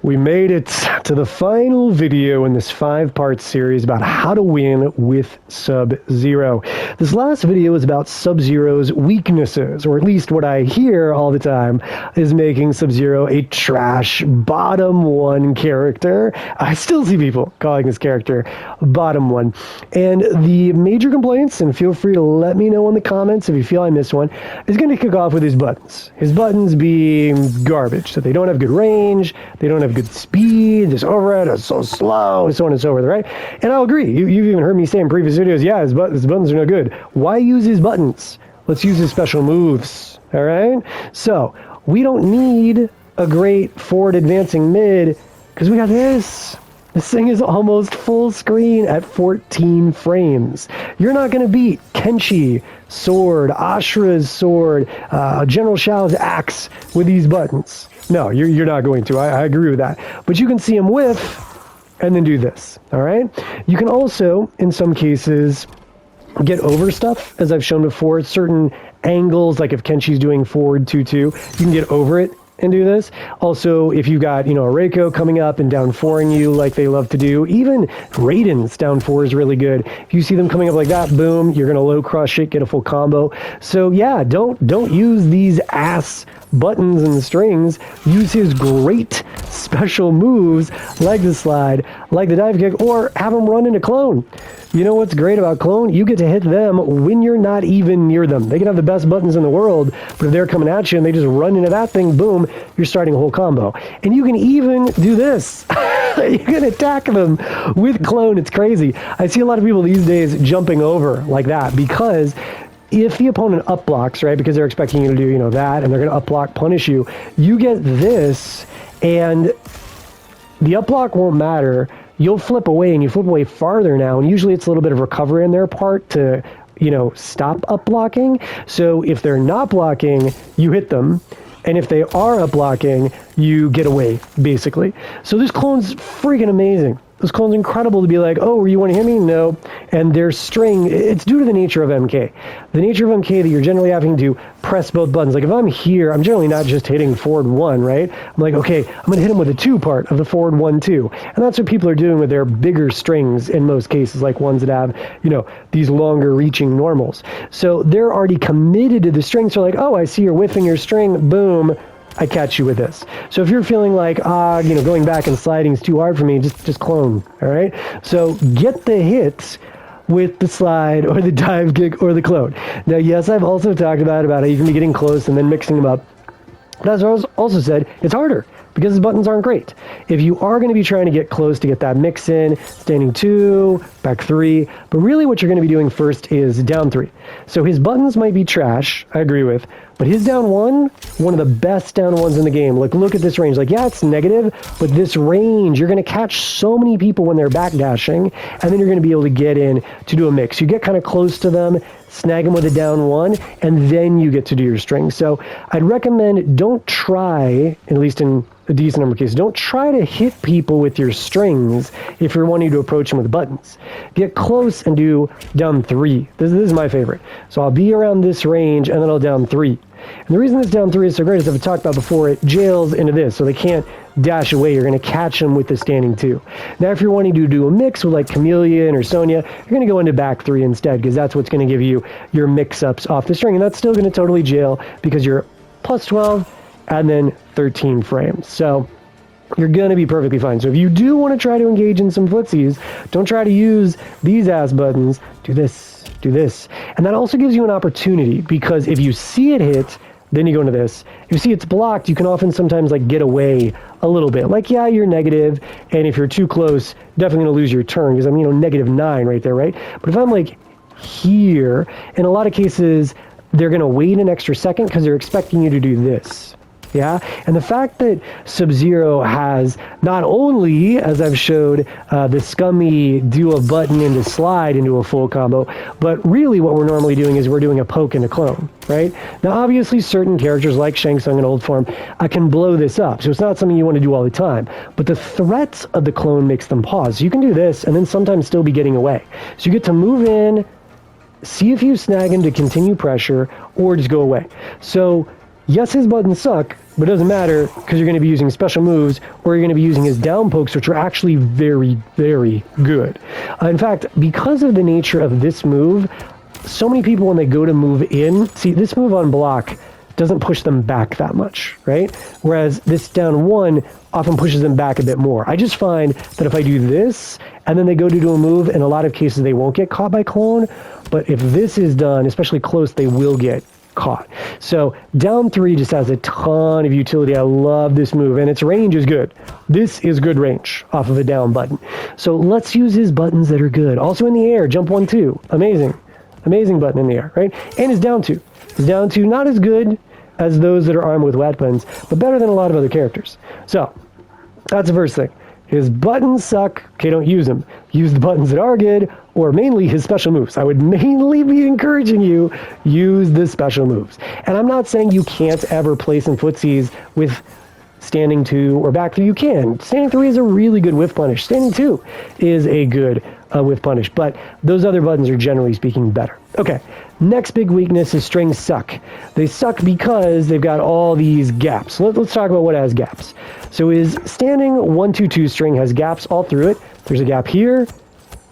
We made it to the final video in this 5-part series about how to win with Sub-Zero. This last video is about Sub-Zero's weaknesses, or at least what I hear all the time is making Sub-Zero a trash bottom one character. I still see people calling this character bottom one. And the major complaints, and feel free to let me know in the comments if you feel I missed one, is going to kick off with his buttons. His buttons being garbage, so they don't have good range, they don't have good speed, this overhead is so slow, so on and so forth, right? And I'll agree. You've even heard me say in previous videos, yeah, his buttons are no good. Why use his buttons? Let's use his special moves, all right? So, we don't need a great forward advancing mid, because we got this. This thing is almost full screen at 14 frames. You're not going to beat Kenshi sword, Ashura's sword, General Shao's axe with these buttons. No, you're not going to. I agree with that. But you can see him whiff and then do this, all right? You can also, in some cases, get over stuff, as I've shown before. Certain angles, like if Kenshi's doing forward 2-2, you can get over it and do this. Also, if you've got, a Reiko coming up and down 4ing you like they love to do, even Raiden's down 4 is really good. If you see them coming up like that, boom, you're going to low crush it, get a full combo. So yeah, don't use these ass buttons and strings. Use his great special moves like the slide, like the dive kick, or have him run into clone. You know what's great about clone? You get to hit them when you're not even near them. They can have the best buttons in the world, but if they're coming at you and they just run into that thing, boom, you're starting a whole combo. And you can even do this. You can attack them with clone. It's crazy. I see a lot of people these days jumping over like that because if the opponent up blocks, right, because they're expecting you to do, that, and they're going to up block, punish you, you get this, and the up block won't matter. You'll flip away, and you flip away farther now, and usually it's a little bit of recovery on their part to, stop up blocking. So if they're not blocking, you hit them, and if they are up blocking, you get away, basically. So this clone's freaking amazing. This clone's incredible to be like, oh, you want to hit me? No. And their string, it's due to the nature of MK. The nature of MK that you're generally having to press both buttons. Like if I'm here, I'm generally not just hitting forward 1, right? I'm like, okay, I'm going to hit him with the 2 part of the forward 1-2. And that's what people are doing with their bigger strings in most cases, like ones that have, these longer reaching normals. So they're already committed to the string. So like, oh, I see you're whiffing your string, boom, I catch you with this. So if you're feeling like, going back and sliding is too hard for me, just clone, all right? So get the hits with the slide or the dive kick or the clone. Now, yes, I've also talked about how you can be getting close and then mixing them up. But as I also said, it's harder because the buttons aren't great. If you are going to be trying to get close to get that mix in, standing 2, back 3, but really what you're going to be doing first is down 3. So his buttons might be trash, I agree with, but his down 1, one of the best down 1s in the game. Look at this range. Yeah, it's negative, but this range, you're going to catch so many people when they're backdashing, and then you're going to be able to get in to do a mix. You get kind of close to them, snag them with a down 1, and then you get to do your string. So I'd recommend don't try, at least in a decent number of cases, don't try to hit people with your strings if you're wanting to approach them with buttons. Get close and do down 3. This is my favorite. So I'll be around this range, and then I'll down 3. And the reason this down 3 is so great is I've talked about before, it jails into this, so they can't dash away. You're going to catch them with the standing 2. Now, if you're wanting to do a mix with like Chameleon or Sonya, you're going to go into back 3 instead, because that's what's going to give you your mix-ups off the string, and that's still going to totally jail because you're plus 12 and then 13 frames. So you're going to be perfectly fine. So if you do want to try to engage in some footsies, don't try to use these ass buttons. Do this, do this. And that also gives you an opportunity, because if you see it hit, then you go into this. If you see it's blocked, you can often sometimes get away a little bit. Yeah, you're negative, and if you're too close, definitely going to lose your turn, because I'm, -9 right there, right? But if I'm here, in a lot of cases, they're going to wait an extra second because they're expecting you to do this. Yeah, and the fact that Sub-Zero has not only, as I've showed, the scummy do a button into slide into a full combo, but really what we're normally doing is we're doing a poke and a clone, right? Now, obviously, certain characters like Shang Tsung in old form can blow this up, so it's not something you want to do all the time, but the threat of the clone makes them pause. So you can do this and then sometimes still be getting away. So you get to move in, see if you snag him to continue pressure, or just go away. So yes, his buttons suck, But it doesn't matter because you're going to be using special moves, or you're going to be using his down pokes, which are actually very, very good. In fact, because of the nature of this move, so many people when they go to move in, see this move on block doesn't push them back that much, right? Whereas this down one often pushes them back a bit more. I just find that if I do this and then they go to do a move, in a lot of cases they won't get caught by clone, but if this is done, especially close, they will get caught. So down 3 just has a ton of utility. I love this move, and its range is good. This is good range off of a down button. So let's use his buttons that are good. Also in the air, jump 1, 2. Amazing. Amazing button in the air, right? And his down 2. His down 2, not as good as those that are armed with weapons, but better than a lot of other characters. So that's the first thing. His buttons suck. Okay, don't use them. Use the buttons that are good, or mainly his special moves. I would mainly be encouraging you, use the special moves. And I'm not saying you can't ever play some footsies with standing 2 or back 3. You can. Standing 3 is a really good whiff punish. Standing 2 is a good whiff punish, but those other buttons are generally speaking better. Okay, next big weakness is strings suck. They suck because they've got all these gaps. Let's talk about what has gaps. So his standing 1, 2, 2 string has gaps all through it. There's a gap here,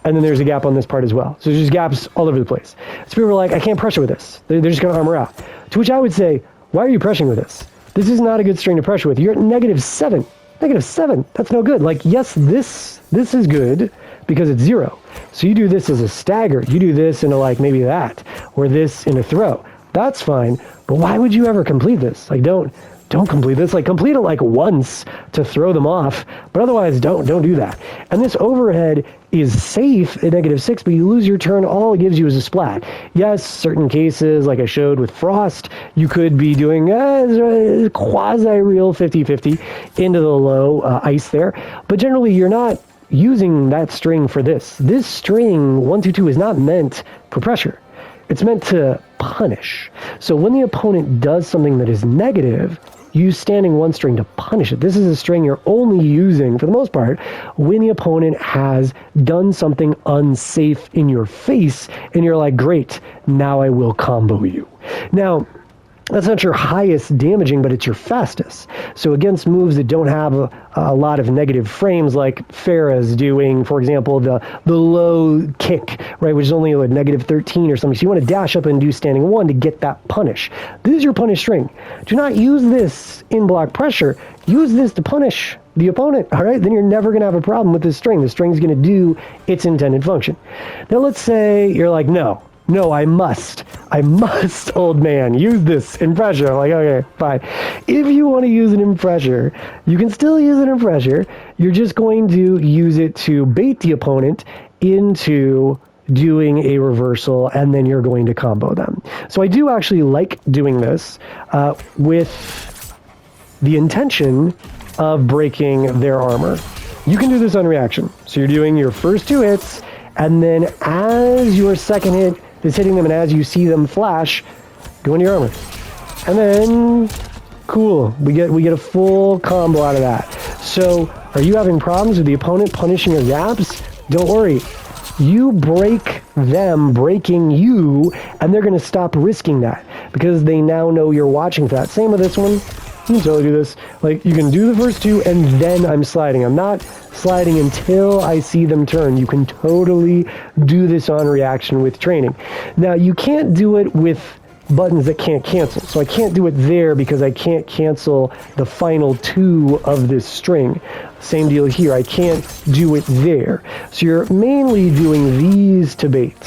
and then there's a gap on this part as well. So there's just gaps all over the place. So people are like, I can't pressure with this. They're just going to armor out. To which I would say, why are you pressuring with this? This is not a good string to pressure with. You're at -7. -7. That's no good. Like, yes, this is good because it's 0. So you do this as a stagger. You do this in a like maybe that, or this in a throw. That's fine. But why would you ever complete this? Like, don't complete this. Like, complete it like once to throw them off, but otherwise don't do that. And this overhead is safe at -6, but you lose your turn. All it gives you is a splat. Yes, certain cases, like I showed with Frost, you could be doing quasi-real 50-50 into the low ice there, but generally you're not using that string for this. This string, 1, 2, 2, is not meant for pressure. It's meant to punish. So when the opponent does something that is negative, use standing 1 string to punish it. This is a string you're only using, for the most part, when the opponent has done something unsafe in your face, and you're like, great, now I will combo you. Now, that's not your highest damaging, but it's your fastest. So against moves that don't have a lot of negative frames, like Pharah's doing, for example, the low kick, right, which is only like -13 or something. So you want to dash up and do standing 1 to get that punish. This is your punish string. Do not use this in block pressure. Use this to punish the opponent, all right? Then you're never going to have a problem with this string. The string's going to do its intended function. Now let's say you're like, no, I must, old man, use this in pressure. I'm like, okay, fine. If you want to use it in pressure, you can still use it in pressure. You're just going to use it to bait the opponent into doing a reversal, and then you're going to combo them. So I do actually like doing this with the intention of breaking their armor. You can do this on reaction. So you're doing your first 2 hits, and then as your second hit is hitting them, and as you see them flash, go into your armor. And then, cool, we get a full combo out of that. So, are you having problems with the opponent punishing your gaps? Don't worry. You break them breaking you, and they're going to stop risking that, because they now know you're watching for that. Same with this one. You can totally do this. Like, you can do the first 2, and then I'm sliding. I'm not sliding until I see them turn. You can totally do this on reaction with training. Now, you can't do it with buttons that can't cancel. So I can't do it there because I can't cancel the final 2 of this string. Same deal here. I can't do it there. So you're mainly doing these to bait.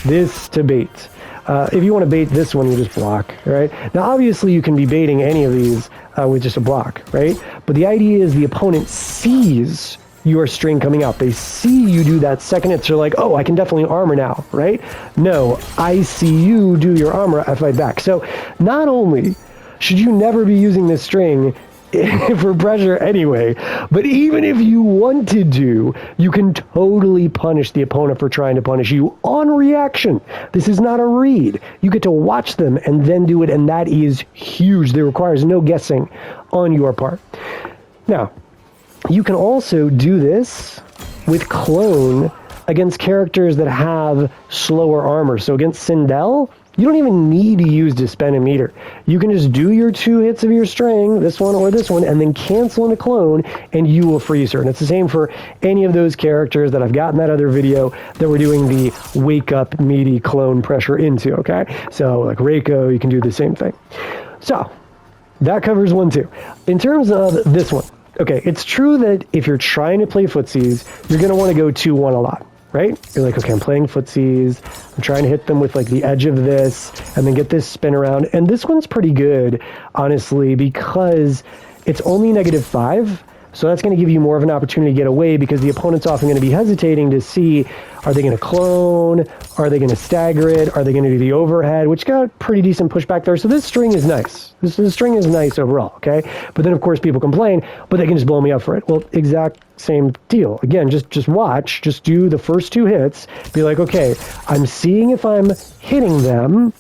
This to bait. If you want to bait this one, you just block, right? Now, obviously, you can be baiting any of these with just a block, right? But the idea is the opponent sees your string coming out. They see you do that second hit. So they're like, oh, I can definitely armor now, right? No, I see you do your armor, I fight back. So not only should you never be using this string for pressure anyway, but even if you wanted to, you can totally punish the opponent for trying to punish you on reaction. This is not a read. You get to watch them and then do it, and that is huge. That requires no guessing on your part. Now, you can also do this with clone against characters that have slower armor. So against Sindel, You don't even need to use Dispense a meter. You can just do your 2 hits of your string, this one or this one, and then cancel in a clone, and you will freeze her. And it's the same for any of those characters that I've got in that other video that we're doing the wake up meaty clone pressure into, okay? So like Reiko, you can do the same thing. So that covers 1, 2. In terms of this one, okay, it's true that if you're trying to play footsies, you're going to want to go 2-1 a lot. Right? You're like, okay, I'm playing footsies. I'm trying to hit them with like the edge of this and then get this spin around. And this one's pretty good, honestly, because it's only -5. So that's going to give you more of an opportunity to get away because the opponent's often going to be hesitating to see, are they going to clone? Are they going to stagger it? Are they going to do the overhead? Which got pretty decent pushback there. So this string is nice. This string is nice overall, okay? But then, of course, people complain, but they can just blow me up for it. Well, exact same deal. Again, just watch. Just do the first 2 hits. Be like, okay, I'm seeing if I'm hitting them.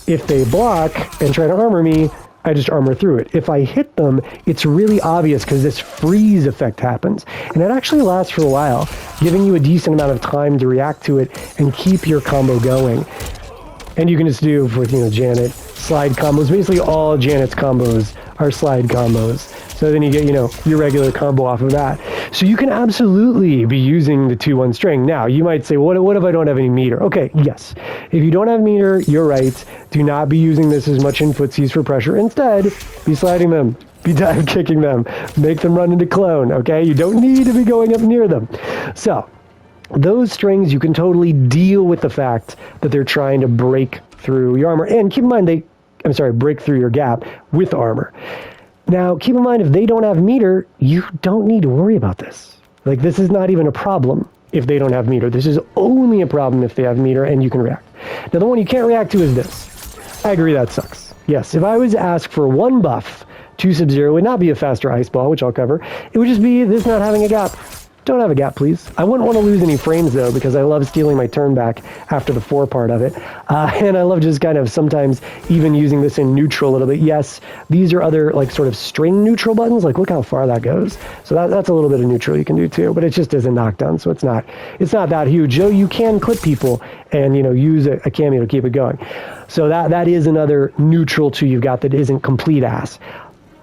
If they block and try to armor me, I just armor through it. If I hit them, it's really obvious because this freeze effect happens. And it actually lasts for a while, giving you a decent amount of time to react to it and keep your combo going. And you can just do, with Janet, slide combos. Basically all Janet's combos are slide combos. So then you get, your regular combo off of that. So you can absolutely be using the 2-1 string. Now, you might say, what if I don't have any meter? Okay, yes. If you don't have meter, you're right. Do not be using this as much in footsies for pressure. Instead, be sliding them. Be dive kicking them. Make them run into clone, okay? You don't need to be going up near them. So, those strings, you can totally deal with the fact that they're trying to break through your armor. And keep in mind, break through your gap with armor. Now, keep in mind, if they don't have meter, you don't need to worry about this. Like, this is not even a problem if they don't have meter. This is only a problem if they have meter and you can react. Now, the one you can't react to is this. I agree, that sucks. Yes, if I was asked for 1 buff to Sub-Zero, it would not be a faster ice ball, which I'll cover. It would just be this not having a gap. Don't have a gap, please. I wouldn't want to lose any frames, though, because I love stealing my turn back after the 4 part of it. And I love just kind of sometimes even using this in neutral a little bit. Yes, these are other, like, sort of string neutral buttons. Like, look how far that goes. So that's a little bit of neutral you can do, too. But it just is a knockdown, so it's not that huge. Though you can clip people and, use a cameo to keep it going. So that is another neutral, too, you've got that isn't complete ass.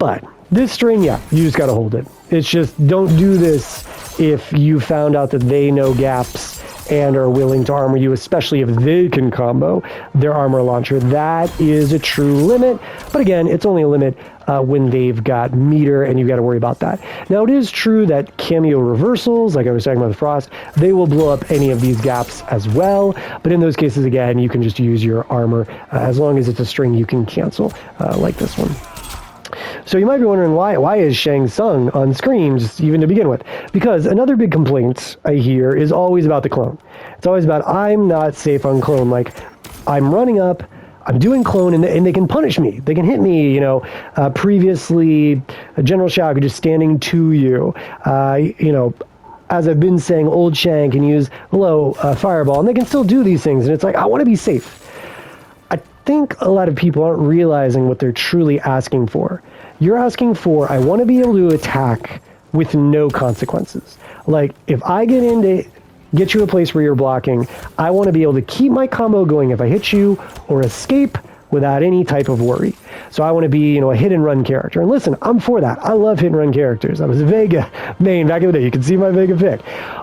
But this string, yeah, you just got to hold it. It's just, don't do this if you found out that they know gaps and are willing to armor you, especially if they can combo their armor launcher. That is a true limit. But again, it's only a limit when they've got meter and you've got to worry about that. Now, it is true that cameo reversals, like I was talking about the Frost, they will blow up any of these gaps as well. But in those cases, again, you can just use your armor as long as it's a string you can cancel, like this one. So you might be wondering why is Shang Tsung on screen, just even to begin with? Because another big complaint I hear is always about the clone. It's always about, I'm not safe on clone. Like, I'm running up, I'm doing clone, and they can punish me. They can hit me, previously, General Shao just standing to you, as I've been saying, old Shang can use low fireball, and they can still do these things. And it's like, I want to be safe. I think a lot of people aren't realizing what they're truly asking for. You're asking for, I want to be able to attack with no consequences. Like, if I get you to a place where you're blocking, I want to be able to keep my combo going if I hit you, or escape without any type of worry. So I want to be, a hit and run character. And listen, I'm for that. I love hit and run characters. I was a Vega main back in the day. You can see my Vega pick.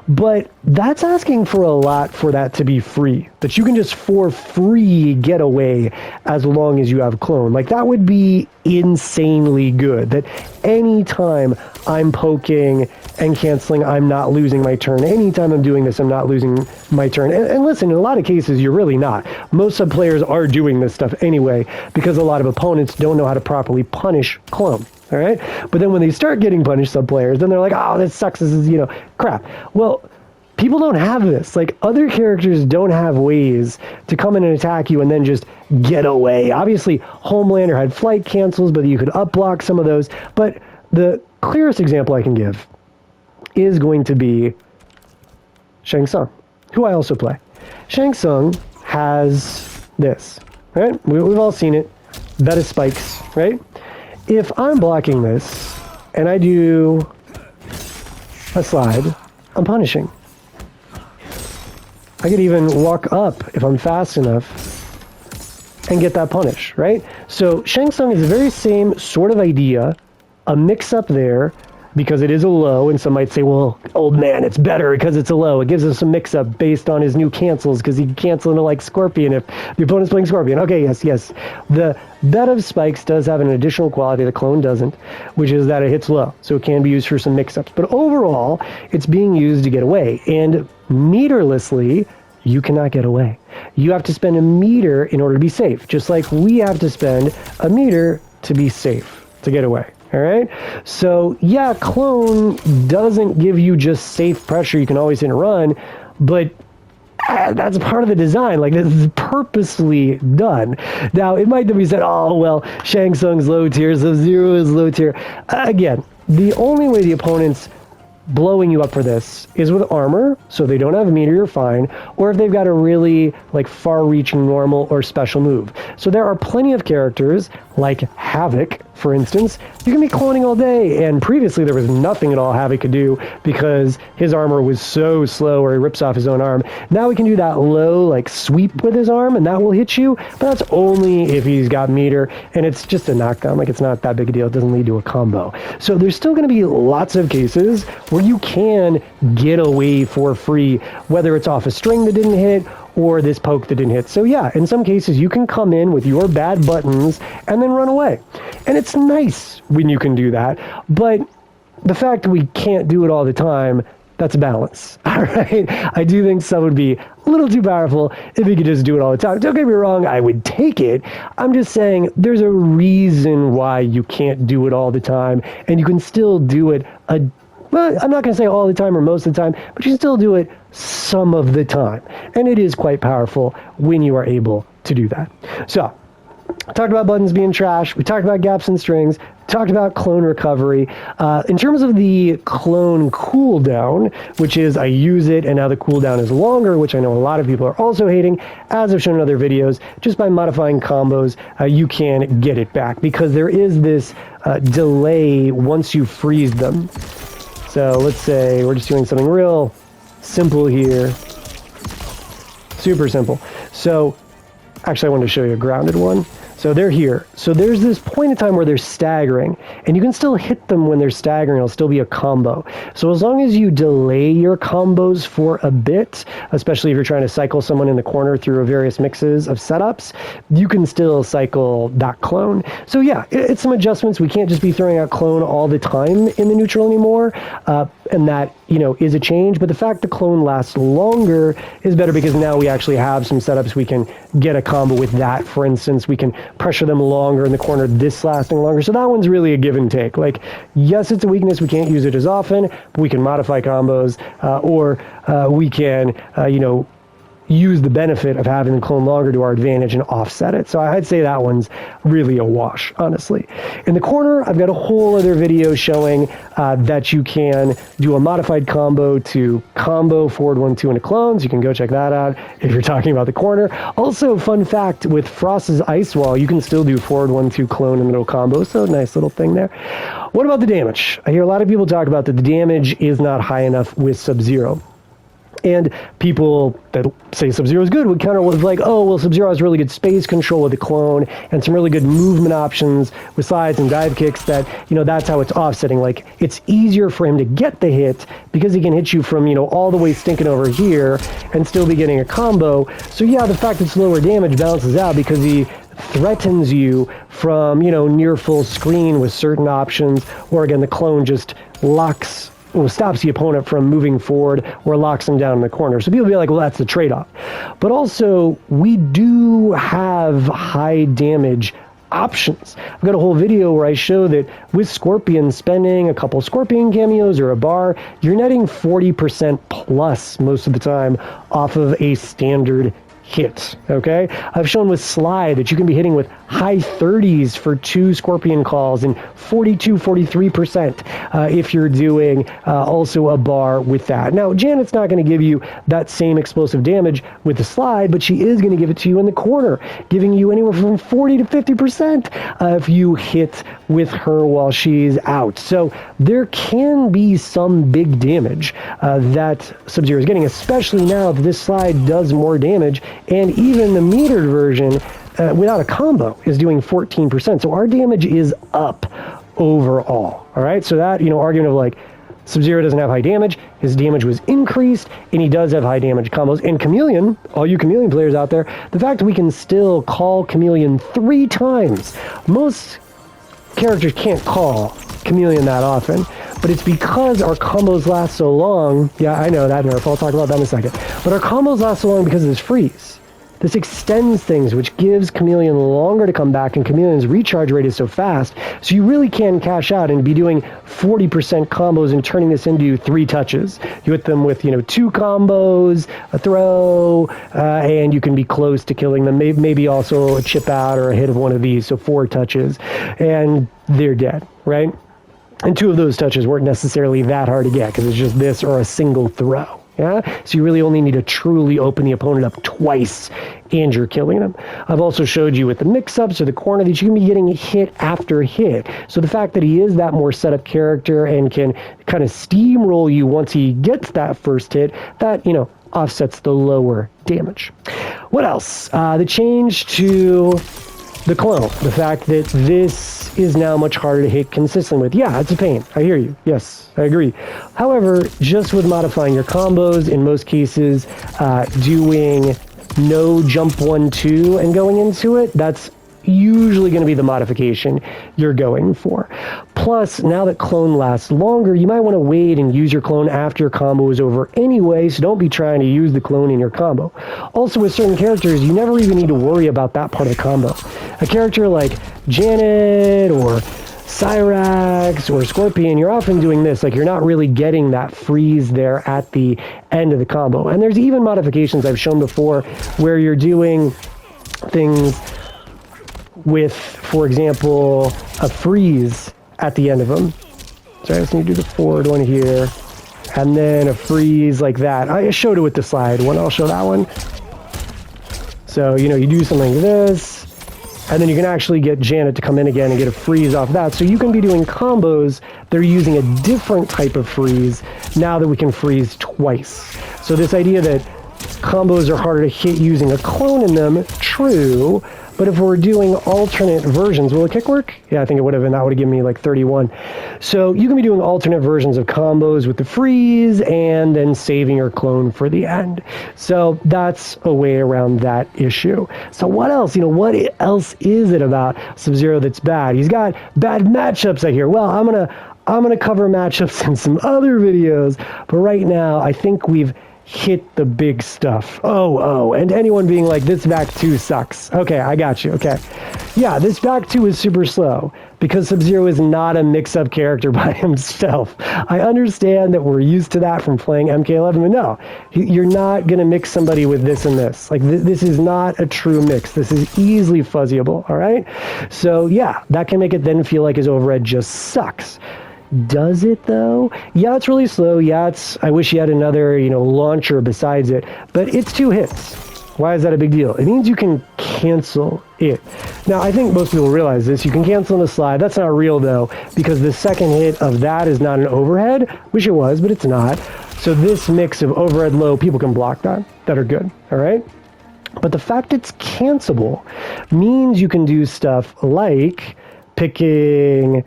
But that's asking for a lot for that to be free. That you can just for free get away as long as you have clone. Like, that would be insanely good. That anytime I'm poking and canceling, I'm not losing my turn. Anytime I'm doing this, I'm not losing my turn. And listen, in a lot of cases, you're really not. Most sub players are doing this stuff anyway, because a lot of opponents don't know how to properly punish clone. All right? But then when they start getting punished, sub players, then they're like, oh, this sucks. This is, crap. Well, people don't have this. Like, other characters don't have ways to come in and attack you and then just get away. Obviously, Homelander had flight cancels, but you could up block some of those. But the clearest example I can give is going to be Shang Tsung, who I also play. Shang Tsung has this, right? We've all seen it. Beta spikes, right? If I'm blocking this and I do a slide, I'm punishing. I could even walk up if I'm fast enough and get that punish, right? So Shang Tsung is the very same sort of idea, a mix-up there, because it is a low, and some might say, well, old man, it's better because it's a low. It gives us a mix-up based on his new cancels, because he can cancel into like Scorpion if the opponent's playing Scorpion. Okay, yes. The bet of spikes does have an additional quality the clone doesn't, which is that it hits low, so it can be used for some mix-ups. But overall, it's being used to get away, and meterlessly, you cannot get away. You have to spend a meter in order to be safe, just like we have to spend a meter to be safe, to get away. All right. So yeah, clone doesn't give you just safe pressure. You can always hit and run, but that's part of the design. Like, this is purposely done. Now, it might be said, oh, well, Shang Tsung's low tier, Sub-Zero is low tier. Again, the only way the opponent's blowing you up for this is with armor, so they don't have a meter, you're fine, or if they've got a really like far-reaching normal or special move. So there are plenty of characters like Havik, for instance. You can be cloning all day, and previously there was nothing at all Havik could do because his armor was so slow, or he rips off his own arm. Now we can do that low like sweep with his arm, and that will hit you, but that's only if he's got meter, and it's just a knockdown. Like, it's not that big a deal. It doesn't lead to a combo. So there's still going to be lots of cases where you can get away for free, whether it's off a string that didn't hit or this poke that didn't hit. So yeah, in some cases you can come in with your bad buttons and then run away. And it's nice when you can do that, but the fact that we can't do it all the time, that's a balance. All right. I do think some would be a little too powerful if you could just do it all the time. Don't get me wrong, I would take it. I'm just saying there's a reason why you can't do it all the time, and you can still do it well, I'm not going to say all the time or most of the time, but you can still do it some of the time. And it is quite powerful when you are able to do that. So, talked about buttons being trash. We talked about gaps and strings. Talked about clone recovery. In terms of the clone cooldown, which is I use it and now the cooldown is longer, which I know a lot of people are also hating, as I've shown in other videos, just by modifying combos, you can get it back because there is this delay once you freeze them. So let's say we're just doing something real simple here. Super simple. So actually I wanted to show you a grounded one. So they're here. So there's this point in time where they're staggering, and you can still hit them when they're staggering. It'll still be a combo. So as long as you delay your combos for a bit, especially if you're trying to cycle someone in the corner through various mixes of setups, you can still cycle that clone. So yeah, it's some adjustments. We can't just be throwing out clone all the time in the neutral anymore, and that, you know, is a change. But the fact the clone lasts longer is better because now we actually have some setups we can get a combo with that. For instance, we can pressure them longer in the corner, this lasting longer. So that one's really a give and take. Like, yes, it's a weakness. We can't use it as often, but we can modify combos, or we can, you know, use the benefit of having the clone longer to our advantage and offset it. So I'd say that one's really a wash, honestly. In the corner, I've got a whole other video showing that you can do a modified combo to combo forward 1-2 into clones. You can go check that out if you're talking about the corner. Also, fun fact, with Frost's Ice Wall, you can still do forward 1-2 clone in the middle combo. So nice little thing there. What about the damage? I hear a lot of people talk about that the damage is not high enough with Sub-Zero. And people that say Sub-Zero is good would counter with like, oh, well, Sub-Zero has really good space control with the clone and some really good movement options with slides and dive kicks that, you know, that's how it's offsetting. Like, it's easier for him to get the hit because he can hit you from, you know, all the way stinking over here and still be getting a combo. So yeah, the fact it's lower damage balances out because he threatens you from, you know, near full screen with certain options, or again, the clone just stops the opponent from moving forward or locks them down in the corner. So people will be like, well, that's the trade-off. But also, we do have high damage options. I've got a whole video where I show that with Scorpion, spending a couple Scorpion cameos or a bar, you're netting 40% plus most of the time off of a standard hit, okay? I've shown with Slide that you can be hitting with high 30s for 2 Scorpion calls and 43% if you're doing also a bar with that. Now, Janet's not going to give you that same explosive damage with the Slide, but she is going to give it to you in the corner, giving you anywhere from 40 to 50% if you hit with her while she's out. So there can be some big damage that Sub-Zero is getting, especially now that this Slide does more damage. And even the metered version, without a combo is doing 14%. So our damage is up overall. All right. So that, argument of like Sub-Zero doesn't have high damage, his damage was increased, and he does have high damage combos. And Chameleon, all you Chameleon players out there, the fact that we can still call Chameleon 3 times. Most characters can't call Chameleon that often, but it's because our combos last so long. Yeah, I know that, Nerf. I'll talk about that in a second. But our combos last so long because of this freeze. This extends things, which gives Chameleon longer to come back, and Chameleon's recharge rate is so fast, so you really can cash out and be doing 40% combos and turning this into 3 touches. You hit them with, 2 combos, a throw, and you can be close to killing them. Maybe also a chip out or a hit of one of these, so 4 touches, and they're dead, right? And 2 of those touches weren't necessarily that hard to get, because it's just this or a single throw. Yeah? So you really only need to truly open the opponent up twice, and you're killing them. I've also showed you with the mix-ups or the corner that you can be getting hit after hit. So the fact that he is that more setup character and can kind of steamroll you once he gets that first hit, that, offsets the lower damage. What else? The change to the clone. The fact that this is now much harder to hit consistently with. Yeah, it's a pain. I hear you. Yes, I agree. However, just with modifying your combos, in most cases, doing no jump 1-2 and going into it, that's usually going to be the modification you're going for. Plus, now that clone lasts longer, you might want to wait and use your clone after your combo is over anyway, so don't be trying to use the clone in your combo. Also, with certain characters, you never even need to worry about that part of the combo. A character like Janet or Cyrax or Scorpion, you're often doing this, like you're not really getting that freeze there at the end of the combo. And there's even modifications I've shown before where you're doing things with, for example, a freeze at the end of them. So I just need to do the forward one here, and then a freeze like that. I showed it with the slide one. I'll show that one. So, you do something like this, and then you can actually get Janet to come in again and get a freeze off that. So you can be doing combos that are using a different type of freeze now that we can freeze twice. So this idea that combos are harder to hit using a clone in them, true. But if we're doing alternate versions, will the kick work? Yeah, I think it would have, and that would have given me like 31. So you can be doing alternate versions of combos with the freeze and then saving your clone for the end. So that's a way around that issue. So what else? What else is it about Sub-Zero that's bad? He's got bad matchups, I hear. Well, I'm gonna cover matchups in some other videos, but right now I think we've hit the big stuff. And anyone being like, this back 2 sucks. Okay, I got you. Okay. Yeah, this back 2 is super slow because Sub-Zero is not a mix-up character by himself. I understand that we're used to that from playing MK11, but no, you're not going to mix somebody with this and this. Like, this is not a true mix. This is easily fuzzyable, all right? So, yeah, that can make it then feel like his overhead just sucks. Does it though? Yeah, it's really slow. Yeah, I wish you had another, launcher besides it, but it's 2 hits. Why is that a big deal? It means you can cancel it. Now, I think most people realize this. You can cancel on the slide. That's not real though, because the second hit of that is not an overhead. Wish it was, but it's not. So this mix of overhead low, people can block that are good. All right. But the fact it's cancelable means you can do stuff like picking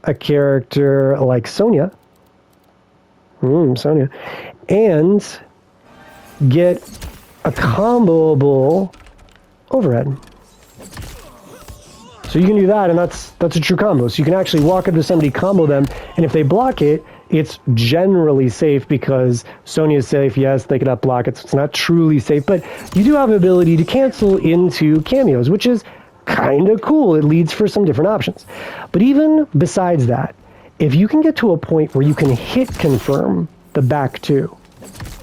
a character like Sonya, and get a comboable overhead. So you can do that, and that's a true combo. So you can actually walk up to somebody, combo them, and if they block it, it's generally safe because Sonya is safe. Yes, they can up block it, so it's not truly safe, but you do have the ability to cancel into cameos, which is kind of cool. It leads for some different options. But even besides that, if you can get to a point where you can hit confirm the back 2,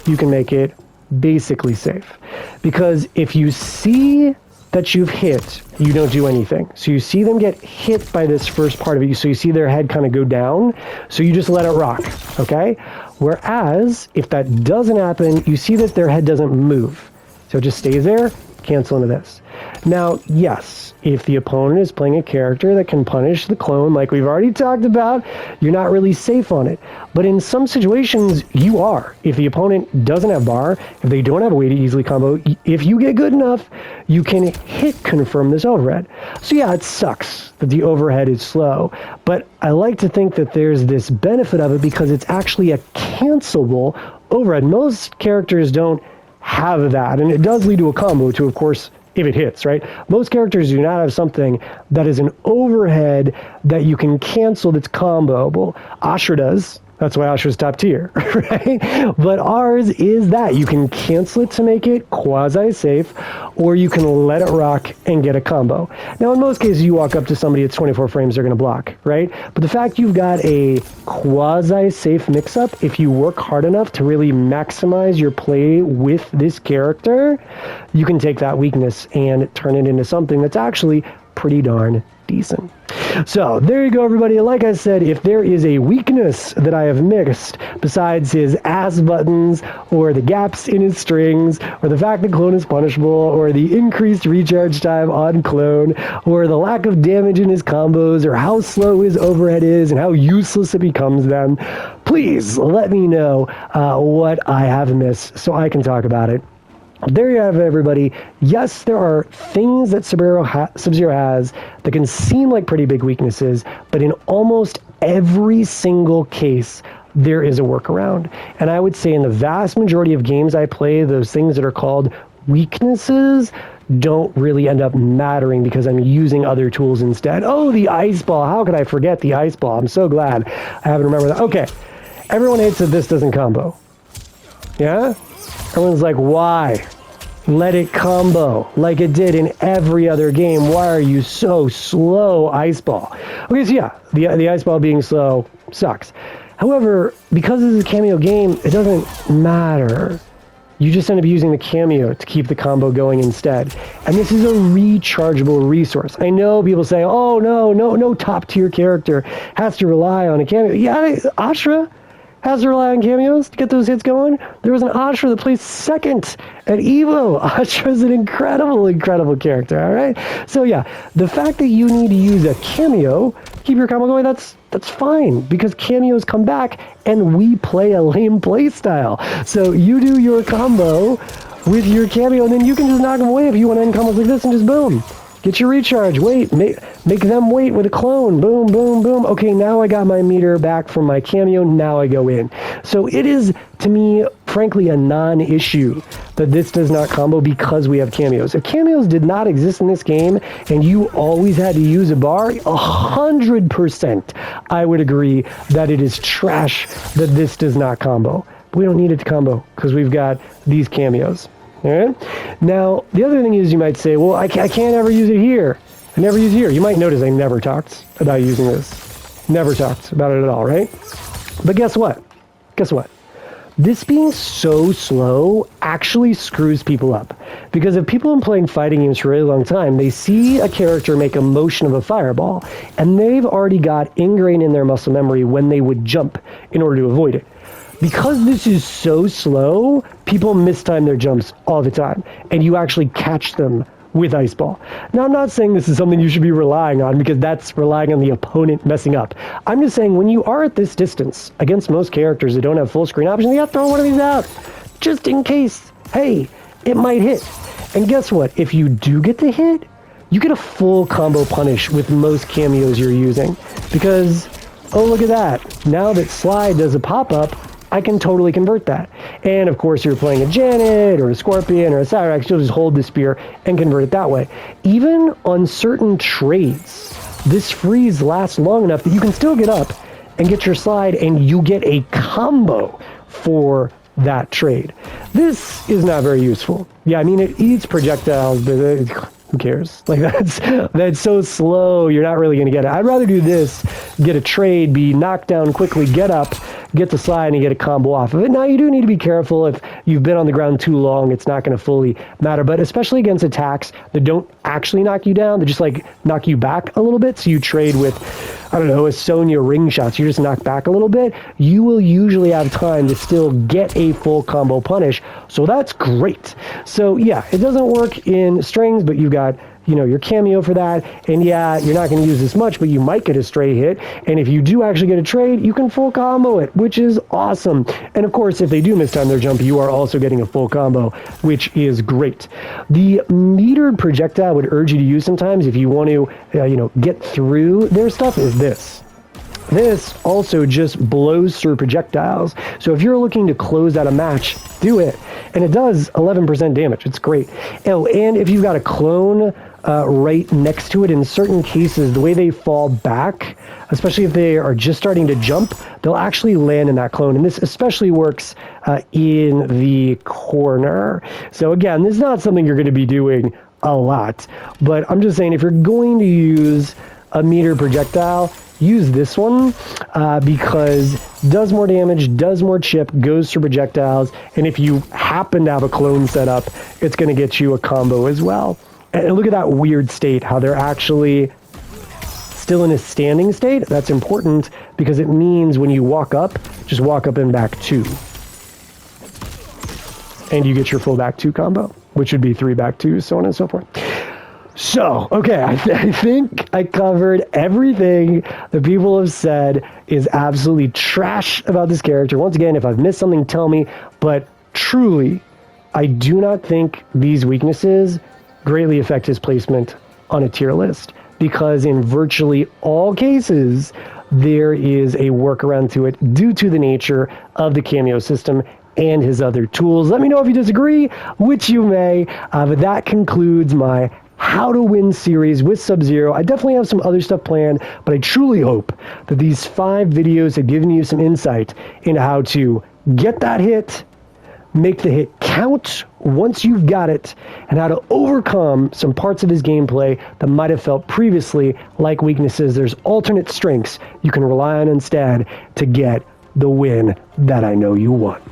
you can make it basically safe. Because if you see that you've hit, you don't do anything. So you see them get hit by this first part of it, so you see their head kind of go down, so you just let it rock, okay? Whereas, if that doesn't happen, you see that their head doesn't move. So it just stays there, cancel into this. Now, yes, if the opponent is playing a character that can punish the clone, like we've already talked about, you're not really safe on it. But in some situations, you are. If the opponent doesn't have bar, if they don't have a way to easily combo, if you get good enough, you can hit confirm this overhead. So yeah, it sucks that the overhead is slow, but I like to think that there's this benefit of it because it's actually a cancelable overhead. Most characters don't have that, and it does lead to a combo too, of course, if it hits, right? Most characters do not have something that is an overhead that you can cancel that's comboable. Ashrah does. That's why Ashrah's top tier, right? But ours is that. You can cancel it to make it quasi-safe, or you can let it rock and get a combo. Now, in most cases, you walk up to somebody at 24 frames, they're going to block, right? But the fact you've got a quasi-safe mix-up, if you work hard enough to really maximize your play with this character, you can take that weakness and turn it into something that's actually pretty darn decent. So there you go, everybody. Like I said, if there is a weakness that I have mixed besides his ass buttons or the gaps in his strings or the fact that clone is punishable or the increased recharge time on clone or the lack of damage in his combos or how slow his overhead is and how useless it becomes then, please let me know what I have missed so I can talk about it. There you have it, everybody. Yes, there are things that Sub-Zero has that can seem like pretty big weaknesses, but in almost every single case, there is a workaround. And I would say in the vast majority of games I play, those things that are called weaknesses don't really end up mattering because I'm using other tools instead. Oh, the ice ball. How could I forget the ice ball? I'm so glad I haven't remembered that. Okay, everyone hates that this doesn't combo. Yeah? Everyone's like, why? Let it combo like it did in every other game. Why are you so slow, Ice Ball? Okay, so yeah, the Ice Ball being slow sucks. However, because this is a cameo game, it doesn't matter. You just end up using the cameo to keep the combo going instead. And this is a rechargeable resource. I know people say, oh, no top tier character has to rely on a cameo. Yeah, Ashrah has to rely on cameos to get those hits going. There was an Ashrah that placed second at EVO. Ashrah is an incredible character, all right? So yeah, the fact that you need to use a cameo to keep your combo going, that's fine, because cameos come back and we play a lame play style. So you do your combo with your cameo and then you can just knock them away if you want to end combos like this and just boom. Get your recharge, wait, make them wait with a clone, boom, boom, boom. Okay, now I got my meter back from my cameo, now I go in. So it is, to me, frankly, a non-issue that this does not combo because we have cameos. If cameos did not exist in this game and you always had to use a bar, 100% I would agree that it is trash that this does not combo. But we don't need it to combo because we've got these cameos. All right. Now, the other thing is you might say, well, I can't ever use it here. I never use it here. You might notice I never talked about using this. Never talked about it at all, right? But guess what? Guess what? This being so slow actually screws people up. Because if people have been playing fighting games for a really long time, they see a character make a motion of a fireball, and they've already got ingrained in their muscle memory when they would jump in order to avoid it. Because this is so slow, people mistime their jumps all the time, and you actually catch them with Ice Ball. Now, I'm not saying this is something you should be relying on, because that's relying on the opponent messing up. I'm just saying when you are at this distance against most characters that don't have full screen options, you have to throw one of these out, just in case. Hey, it might hit. And guess what? If you do get the hit, you get a full combo punish with most cameos you're using. Because, oh, look at that. Now that Slide does a pop-up, I can totally convert that. And of course, you're playing a Janet or a Scorpion or a Cyrax, you'll just hold the spear and convert it that way. Even on certain trades, this freeze lasts long enough that you can still get up and get your slide and you get a combo for that trade. This is not very useful. Yeah, I mean, it eats projectiles, but who cares? Like, that's so slow, you're not really going to get it. I'd rather do this, get a trade, be knocked down quickly, get up, get the slide, and get a combo off of it. Now, you do need to be careful. If you've been on the ground too long, it's not going to fully matter. But especially against attacks that don't actually knock you down, they just, like, knock you back a little bit. So you trade with, I don't know, a Sonya ring shots. You just knock back a little bit. You will usually have time to still get a full combo punish. So that's great. So, yeah, it doesn't work in strings, but you've got your cameo for that. And yeah, you're not going to use this much, but you might get a stray hit. And if you do actually get a trade, you can full combo it, which is awesome. And of course, if they do mistime their jump, you are also getting a full combo, which is great. The metered projectile I would urge you to use sometimes if you want to, get through their stuff is this. This also just blows through projectiles. So if you're looking to close out a match, do it. And it does 11% damage. It's great. Oh, and if you've got a clone right next to it, in certain cases, the way they fall back, especially if they are just starting to jump, they'll actually land in that clone. And this especially works in the corner. So again, this is not something you're going to be doing a lot. But I'm just saying, if you're going to use a meter projectile, use this one because does more damage, does more chip, goes through projectiles, and if you happen to have a clone set up, it's going to get you a combo as well. And look at that weird state, how they're actually still in a standing state. That's important because it means when you walk up, just walk up and back 2. And you get your full back 2 combo, which would be 3 back 2s, so on and so forth. So, okay, I think I covered everything that people have said is absolutely trash about this character. Once again, if I've missed something, tell me. But truly, I do not think these weaknesses greatly affect his placement on a tier list, because in virtually all cases, there is a workaround to it due to the nature of the cameo system and his other tools. Let me know if you disagree, which you may, but that concludes my How to Win series with Sub-Zero. I definitely have some other stuff planned, but I truly hope that these 5 videos have given you some insight into how to get that hit, make the hit count once you've got it, and how to overcome some parts of his gameplay that might have felt previously like weaknesses. There's alternate strengths you can rely on instead to get the win that I know you want.